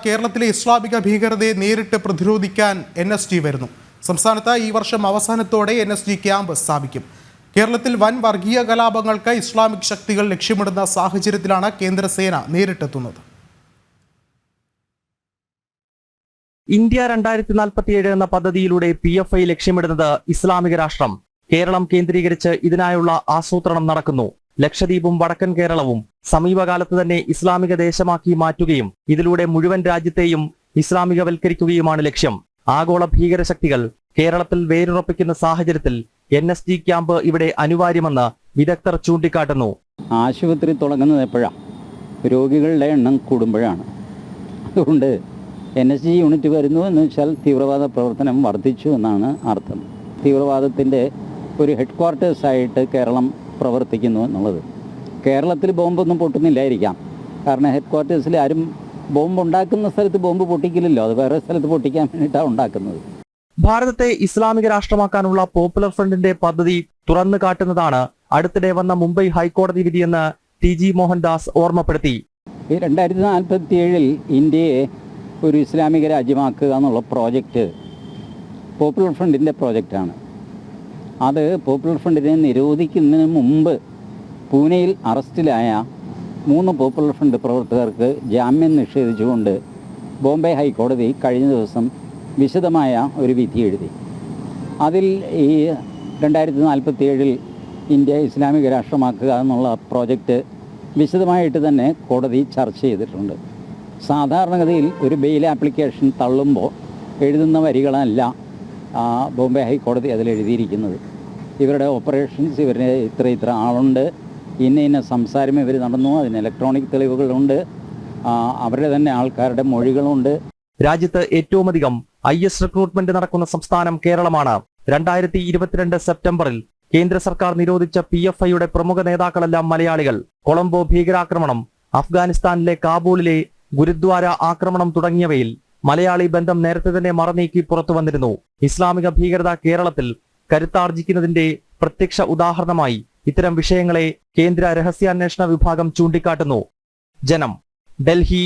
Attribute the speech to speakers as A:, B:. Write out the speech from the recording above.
A: കേരളത്തിലെ ഇസ്ലാമിക ഭീകരതയെ നേരിട്ട് പ്രതിരോധിക്കാൻ NSG വരുന്നു. സംസ്ഥാനത്ത് ഈ വർഷം അവസാനത്തോടെ NSG ക്യാമ്പ് സ്ഥാപിക്കും. കേരളത്തിൽ വൻ വർഗീയ കലാപങ്ങൾക്ക് ഇസ്ലാമിക് ശക്തികൾ ലക്ഷ്യമിടുന്ന സാഹചര്യത്തിലാണ് കേന്ദ്രസേന നേരിട്ടെത്തുന്നത്.
B: ഇന്ത്യ 2047 എന്ന പദ്ധതിയിലൂടെ PFI ലക്ഷ്യമിടുന്നത് ഇസ്ലാമിക രാഷ്ട്രം. കേരളം കേന്ദ്രീകരിച്ച് ഇതിനായുള്ള ആസൂത്രണം നടക്കുന്നു. ലക്ഷദ്വീപും വടക്കൻ കേരളവും സമീപകാലത്ത് തന്നെ ഇസ്ലാമിക ദേശമാക്കി മാറ്റുകയും ഇതിലൂടെ മുഴുവൻ രാജ്യത്തെയും ഇസ്ലാമികവൽക്കരിക്കുകയുമാണ് ലക്ഷ്യം. ആഗോള ഭീകരശക്തികൾ കേരളത്തിൽ വേരുറപ്പിക്കുന്ന സാഹചര്യത്തിൽ NSG ക്യാമ്പ് ഇവിടെ അനിവാര്യമെന്ന് വിദഗ്ധർ ചൂണ്ടിക്കാട്ടുന്നു.
C: ആശുപത്രി തുടങ്ങുന്നത് എപ്പോഴാണ്? രോഗികളുടെ എണ്ണം കൂടുമ്പോഴാണ്. അതുകൊണ്ട് NSG യൂണിറ്റ് വരുന്നു എന്ന് വെച്ചാൽ തീവ്രവാദ പ്രവർത്തനം വർദ്ധിച്ചു എന്നാണ് അർത്ഥം. തീവ്രവാദത്തിൻ്റെ ഒരു ഹെഡ് ക്വാർട്ടേഴ്സായിട്ട് കേരളം പ്രവർത്തിക്കുന്നു എന്നുള്ളത്. കേരളത്തിൽ ബോംബൊന്നും പൊട്ടുന്നില്ലായിരിക്കാം. കാരണം ഹെഡ് ക്വാർട്ടേഴ്സിൽ ആരും ബോംബ് ഉണ്ടാക്കുന്ന സ്ഥലത്ത് ബോംബ് പൊട്ടിക്കില്ലല്ലോ. അത് വേറെ സ്ഥലത്ത് പൊട്ടിക്കാൻ വേണ്ടിയിട്ടാണ് ഉണ്ടാക്കുന്നത്.
B: ഭാരതത്തെ ഇസ്ലാമിക രാഷ്ട്രമാക്കാനുള്ള പോപ്പുലർ ഫ്രണ്ടിന്റെ പദ്ധതി തുറന്നു കാട്ടുന്നതാണ് അടുത്തിടെ വന്ന മുംബൈ ഹൈക്കോടതി വിധിയെന്ന് TG മോഹൻദാസ് ഓർമ്മപ്പെടുത്തി.
C: ഈ 2047 ഇന്ത്യയെ ഒരു ഇസ്ലാമിക രാജ്യമാക്കുക എന്നുള്ള പ്രോജക്റ്റ് പോപ്പുലർ ഫ്രണ്ടിൻ്റെ പ്രോജക്റ്റാണ്. അത് പോപ്പുലർ ഫ്രണ്ടിനെ നിരോധിക്കുന്നതിന് മുമ്പ് പൂനെയിൽ അറസ്റ്റിലായ 3 പോപ്പുലർ ഫ്രണ്ട് പ്രവർത്തകർക്ക് ജാമ്യം നിഷേധിച്ചുകൊണ്ട് ബോംബെ ഹൈക്കോടതി കഴിഞ്ഞ ദിവസം വിശദമായ ഒരു വിധി എഴുതി. അതിൽ ഈ 2047 ഇന്ത്യ ഇസ്ലാമിക രാഷ്ട്രമാക്കുക എന്നുള്ള പ്രോജക്റ്റ് വിശദമായിട്ട് തന്നെ കോടതി ചർച്ച ചെയ്തിട്ടുണ്ട്. സാധാരണഗതിയിൽ ഒരു ബെയിൽ ആപ്ലിക്കേഷൻ തള്ളുമ്പോൾ എഴുതുന്ന വരികളല്ല ബോംബെ ഹൈക്കോടതി അതിലെഴുതിയിരിക്കുന്നത്. ഇവരുടെ ഓപ്പറേഷൻസ്, ഇവരുടെ ഇത്ര ആളുണ്ട്, ഇന്ന സംസാരം ഇവർ നടന്നു, അതിന് ഇലക്ട്രോണിക് തെളിവുകളുണ്ട്, അവരുടെ തന്നെ ആൾക്കാരുടെ മൊഴികളുണ്ട്.
B: രാജ്യത്ത് ഏറ്റവുമധികം IS റിക്രൂട്ട്മെന്റ് നടക്കുന്ന സംസ്ഥാനം കേരളമാണ്. 2022 സെപ്റ്റംബറിൽ കേന്ദ്ര സർക്കാർ നിരോധിച്ച PFIയുടെ പ്രമുഖ നേതാക്കളെല്ലാം മലയാളികൾ. കൊളംബോ ഭീകരാക്രമണം, അഫ്ഗാനിസ്ഥാനിലെ കാബൂളിലെ ഗുരുദ്വാര ആക്രമണം തുടങ്ങിയവയിൽ മലയാളി ബന്ധം നേരത്തെ തന്നെ മറനീക്കി പുറത്തു വന്നിരുന്നു. ഇസ്ലാമിക ഭീകരത കേരളത്തിൽ കരുത്താർജിക്കുന്നതിന്റെ പ്രത്യക്ഷ ഉദാഹരണമായി ഇത്തരം വിഷയങ്ങളെ കേന്ദ്ര രഹസ്യാന്വേഷണ വിഭാഗം ചൂണ്ടിക്കാട്ടുന്നു. ജനം, ഡൽഹി.